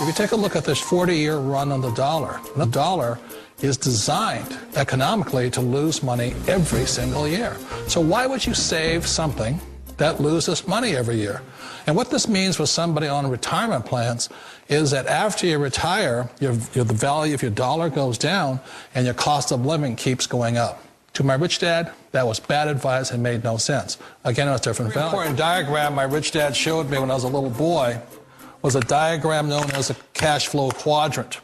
If you take a look at this 40-year run on the dollar is designed economically to lose money every single year. So why would you save something that loses money every year? And what this means for somebody on retirement plans is that after you retire, the value of your dollar goes down and your cost of living keeps going up. To my rich dad, that was bad advice and made no sense. Again, it was different value. An important diagram my rich dad showed me when I was a little boy was a diagram known as a cash flow quadrant.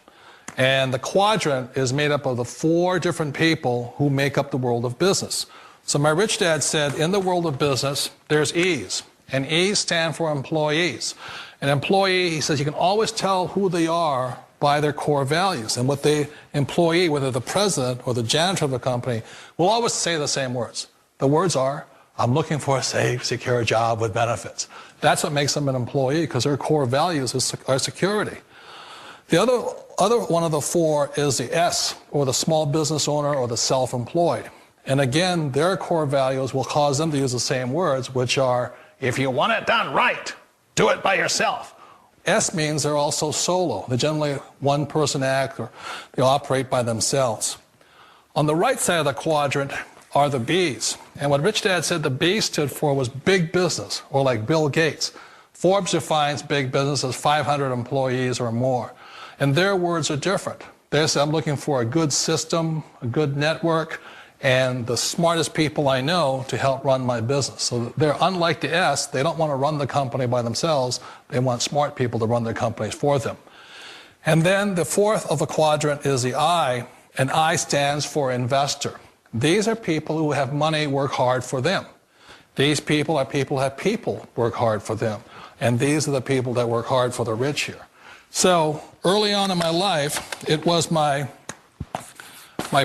And the quadrant is made up of the 4 different people who make up the world of business. So my rich dad said, in the world of business, there's E's. And E's stand for employees. An employee, he says, you can always tell who they are by their core values. And what the employee, whether the president or the janitor of the company, will always say the same words. The words are, I'm looking for a safe, secure job with benefits. That's what makes them an employee, because their core values are security. The other one of the 4 is the S, or the small business owner or the self-employed. And again, their core values will cause them to use the same words, which are, if you want it done right, do it by yourself. S means they're also solo. They're generally one-person act, or they operate by themselves. On the right side of the quadrant are the B's. And what Rich Dad said the B stood for was big business, or like Bill Gates. Forbes defines big business as 500 employees or more. And their words are different. They say, I'm looking for a good system, a good network, and the smartest people I know to help run my business. So they're unlike the S. They don't want to run the company by themselves. They want smart people to run their companies for them. And then the 4th of the quadrant is the I, and I stands for investor. These are people who have money work hard for them. These people are people who have people work hard for them. And these are the people that work hard for the rich here. So early on in my life, it was my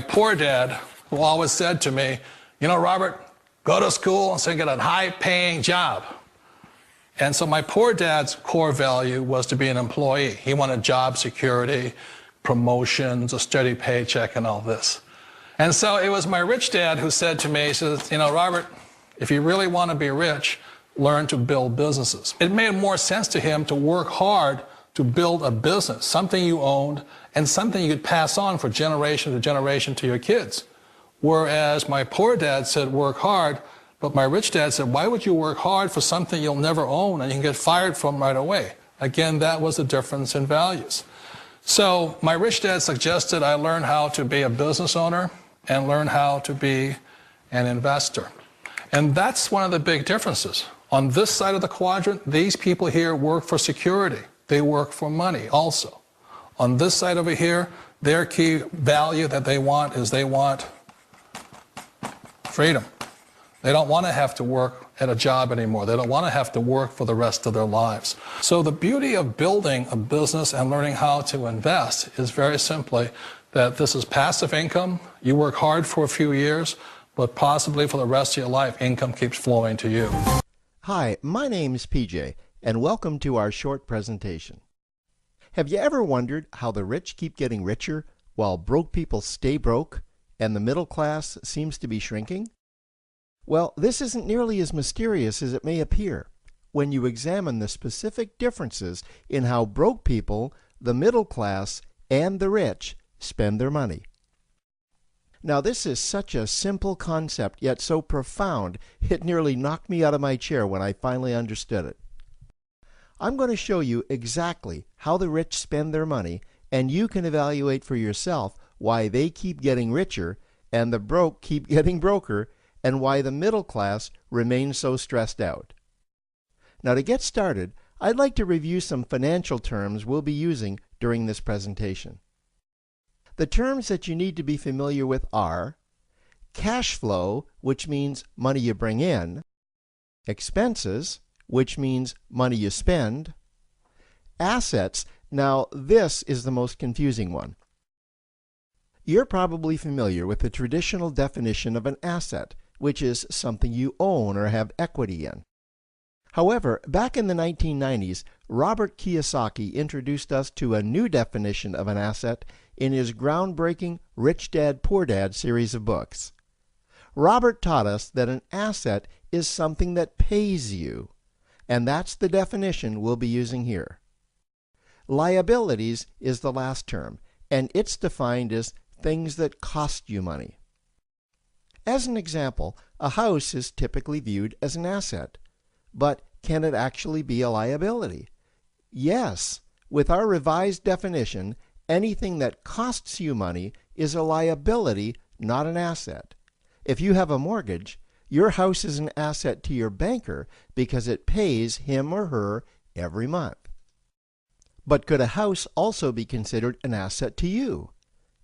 poor dad who always said to me, you know, Robert, go to school and so get a high-paying job. And so my poor dad's core value was to be an employee. He wanted job security, promotions, a steady paycheck, and all this. And so it was my rich dad who said to me, he says, you know, Robert, if you really want to be rich, learn to build businesses. It made more sense to him to work hard to build a business, something you owned and something you could pass on for generation to generation to your kids. Whereas my poor dad said work hard, but my rich dad said, why would you work hard for something you'll never own and you can get fired from right away? Again, that was the difference in values. So my rich dad suggested I learn how to be a business owner and learn how to be an investor. And that's one of the big differences. On this side of the quadrant, these people here work for security. They work for money also. On this side over here, their key value that they want is they want freedom. They don't want to have to work at a job anymore. They don't want to have to work for the rest of their lives. So the beauty of building a business and learning how to invest is very simply that this is passive income. You work hard for a few years, but possibly for the rest of your life, income keeps flowing to you. Hi, my name's PJ, and welcome to our short presentation. Have you ever wondered how the rich keep getting richer while broke people stay broke and the middle class seems to be shrinking? Well, this isn't nearly as mysterious as it may appear when you examine the specific differences in how broke people, the middle class, and the rich spend their money. Now, this is such a simple concept, yet so profound, it nearly knocked me out of my chair when I finally understood it. I'm going to show you exactly how the rich spend their money, and you can evaluate for yourself why they keep getting richer and the broke keep getting broker, and why the middle class remains so stressed out. Now, to get started, I'd like to review some financial terms we'll be using during this presentation. The terms that you need to be familiar with are cash flow, which means money you bring in, expenses, which means money you spend, assets. Now, this is the most confusing one. You're probably familiar with the traditional definition of an asset, which is something you own or have equity in. However, back in the 1990s, Robert Kiyosaki introduced us to a new definition of an asset in his groundbreaking Rich Dad, Poor Dad series of books. Robert taught us that an asset is something that pays you, and that's the definition we'll be using here. Liabilities is the last term, and it's defined as things that cost you money. As an example, a house is typically viewed as an asset, but can it actually be a liability? Yes. With our revised definition, anything that costs you money is a liability, not an asset. If you have a mortgage, your house is an asset to your banker because it pays him or her every month. But could a house also be considered an asset to you?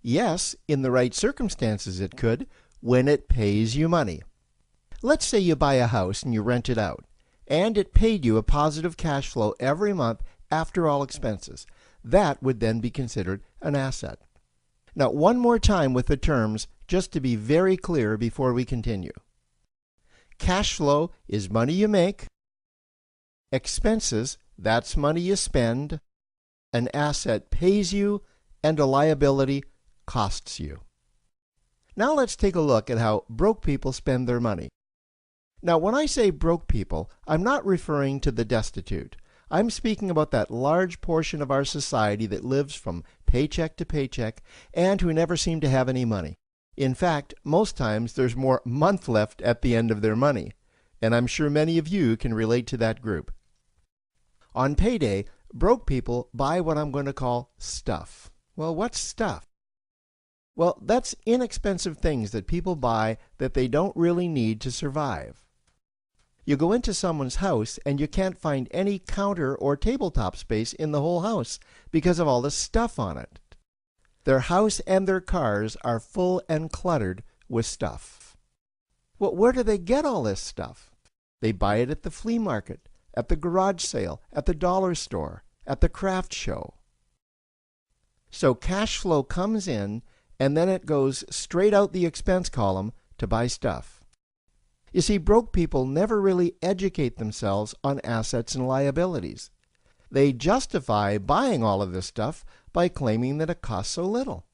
Yes, in the right circumstances it could, when it pays you money. Let's say you buy a house and you rent it out, and it paid you a positive cash flow every month after all expenses. That would then be considered an asset. Now, one more time with the terms, just to be very clear before we continue. Cash flow is money you make. Expenses, that's money you spend. An asset pays you, and a liability costs you. Now let's take a look at how broke people spend their money. Now, when I say broke people, I'm not referring to the destitute. I'm speaking about that large portion of our society that lives from paycheck to paycheck and who never seem to have any money. In fact, most times there's more month left at the end of their money, and I'm sure many of you can relate to that group. On payday, broke people buy what I'm going to call stuff. Well, what's stuff? Well, that's inexpensive things that people buy that they don't really need to survive. You go into someone's house and you can't find any counter or tabletop space in the whole house because of all the stuff on it. Their house and their cars are full and cluttered with stuff. Well, where do they get all this stuff? They buy it at the flea market, at the garage sale, at the dollar store, at the craft show. So cash flow comes in and then it goes straight out the expense column to buy stuff. You see, broke people never really educate themselves on assets and liabilities. They justify buying all of this stuff by claiming that it costs so little.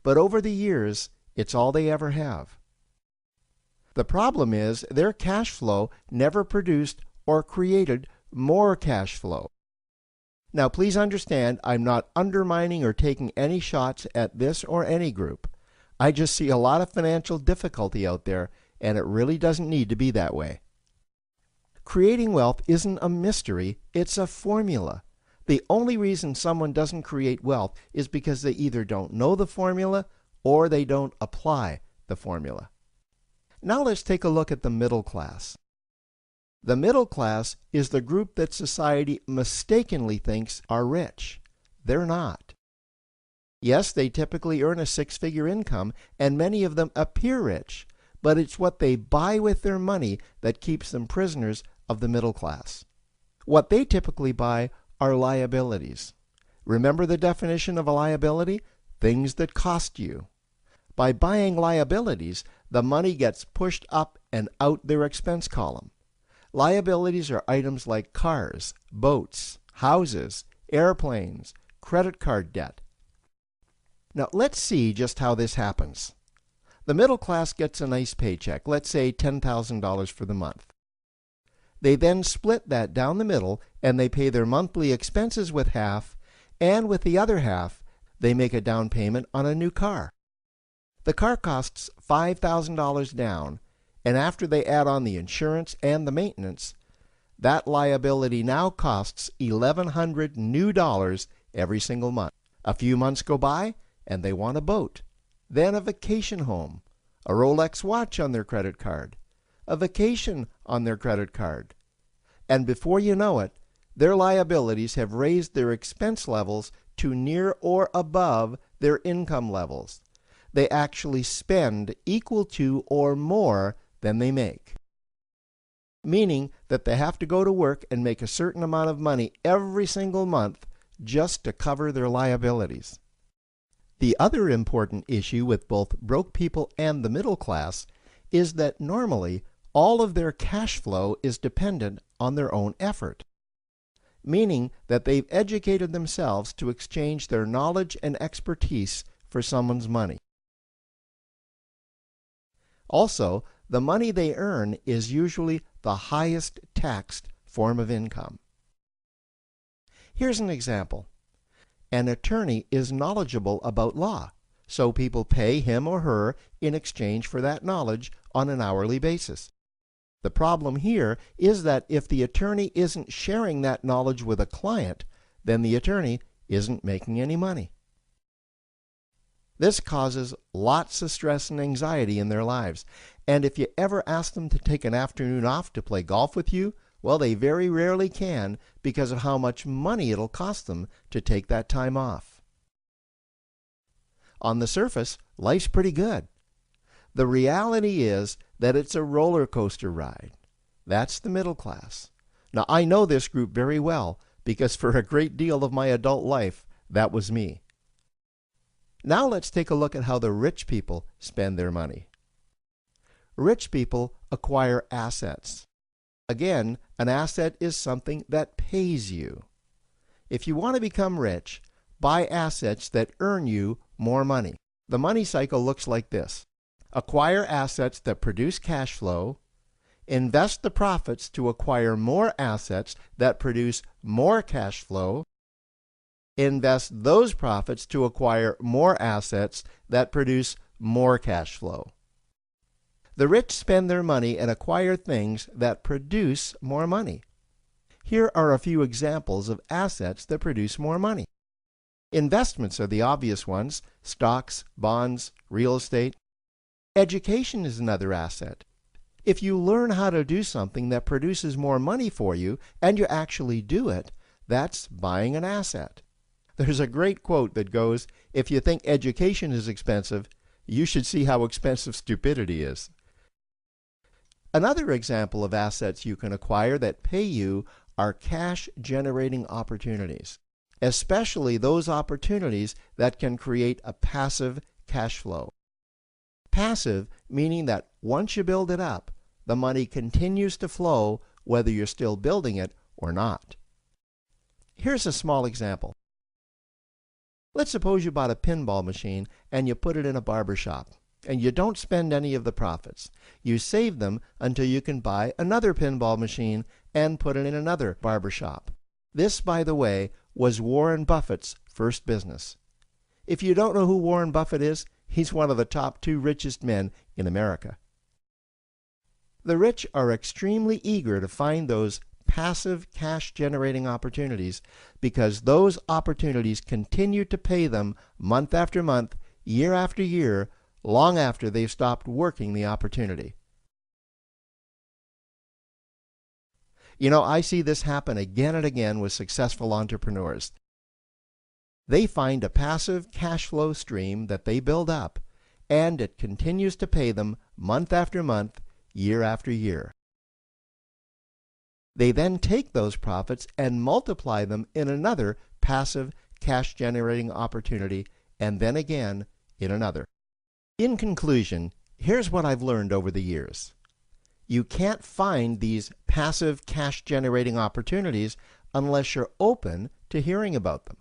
But over the years, it's all they ever have. The problem is their cash flow never produced or created more cash flow. Now, please understand, I'm not undermining or taking any shots at this or any group. I just see a lot of financial difficulty out there, and it really doesn't need to be that way. Creating wealth isn't a mystery, it's a formula. The only reason someone doesn't create wealth is because they either don't know the formula or they don't apply the formula. Now let's take a look at the middle class. The middle class is the group that society mistakenly thinks are rich. They're not. Yes, they typically earn a six-figure income, and many of them appear rich, but it's what they buy with their money that keeps them prisoners of the middle class. What they typically buy are liabilities. Remember the definition of a liability? Things that cost you. By buying liabilities, the money gets pushed up and out their expense column. Liabilities are items like cars, boats, houses, airplanes, credit card debt. Now let's see just how this happens. The middle class gets a nice paycheck, let's say $10,000 for the month. They then split that down the middle and they pay their monthly expenses with half, and with the other half, they make a down payment on a new car. The car costs $5,000 down, and after they add on the insurance and the maintenance, that liability now costs $1,100 new dollars every single month. A few months go by and they want a boat, then a vacation home, a Rolex watch on their credit card, a vacation on their credit card. And before you know it, their liabilities have raised their expense levels to near or above their income levels. They actually spend equal to or more than they make, meaning that they have to go to work and make a certain amount of money every single month just to cover their liabilities. The other important issue with both broke people and the middle class is that normally all of their cash flow is dependent on their own effort, meaning that they've educated themselves to exchange their knowledge and expertise for someone's money. Also, the money they earn is usually the highest taxed form of income. Here's an example. an attorney is knowledgeable about law, so people pay him or her in exchange for that knowledge on an hourly basis. The problem here is that if the attorney isn't sharing that knowledge with a client, then the attorney isn't making any money. This causes lots of stress and anxiety in their lives, and if you ever ask them to take an afternoon off to play golf with you, well, they very rarely can because of how much money it'll cost them to take that time off. On the surface, life's pretty good. The reality is that it's a roller coaster ride. That's the middle class. Now, I know this group very well because for a great deal of my adult life, that was me. Now let's take a look at how the rich people spend their money. Rich people acquire assets. Again, an asset is something that pays you. If you want to become rich, buy assets that earn you more money. The money cycle looks like this. Acquire assets that produce cash flow, invest the profits to acquire more assets that produce more cash flow, invest those profits to acquire more assets that produce more cash flow. The rich spend their money and acquire things that produce more money. Here are a few examples of assets that produce more money. Investments are the obvious ones: stocks, bonds, real estate. Education is another asset. If you learn how to do something that produces more money for you and you actually do it, that's buying an asset. There's a great quote that goes, "If you think education is expensive, you should see how expensive stupidity is." Another example of assets you can acquire that pay you are cash-generating opportunities, especially those opportunities that can create a passive cash flow. Passive meaning that once you build it up, the money continues to flow whether you're still building it or not. Here's a small example. Let's suppose you bought a pinball machine and you put it in a barber shop, and you don't spend any of the profits. You save them until you can buy another pinball machine and put it in another barber shop. This, by the way, was Warren Buffett's first business. If you don't know who Warren Buffett is, he's one of the top 2 richest men in America. The rich are extremely eager to find those passive cash-generating opportunities because those opportunities continue to pay them month after month, year after year, long after they've stopped working the opportunity. You know, I see this happen again and again with successful entrepreneurs. They find a passive cash flow stream that they build up, and it continues to pay them month after month, year after year. They then take those profits and multiply them in another passive cash-generating opportunity, and then again in another. In conclusion, here's what I've learned over the years. You can't find these passive cash-generating opportunities unless you're open to hearing about them.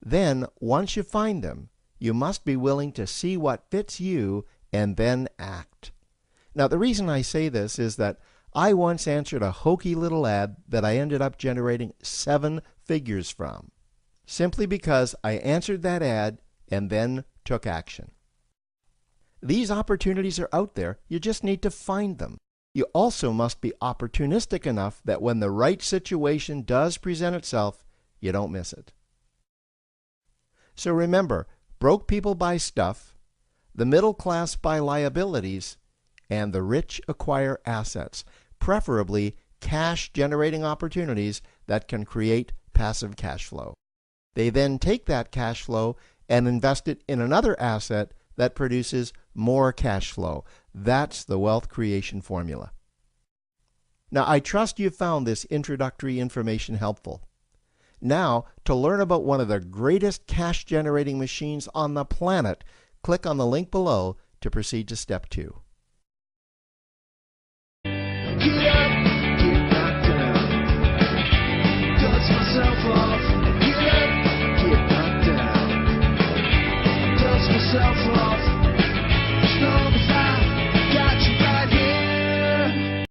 Then, once you find them, you must be willing to see what fits you and then act. Now, the reason I say this is that I once answered a hokey little ad that I ended up generating 7 figures from, simply because I answered that ad and then took action. These opportunities are out there, you just need to find them. You also must be opportunistic enough that when the right situation does present itself, you don't miss it. So remember, broke people buy stuff, the middle class buy liabilities, and the rich acquire assets, preferably cash-generating opportunities that can create passive cash flow. They then take that cash flow and invest it in another asset that produces more cash flow. That's the wealth creation formula. Now, I trust you found this introductory information helpful. Now, to learn about one of the greatest cash-generating machines on the planet, click on the link below to proceed to step 2. Get up, get knocked down. Dust myself off. Get up, get knocked down. Dust myself off.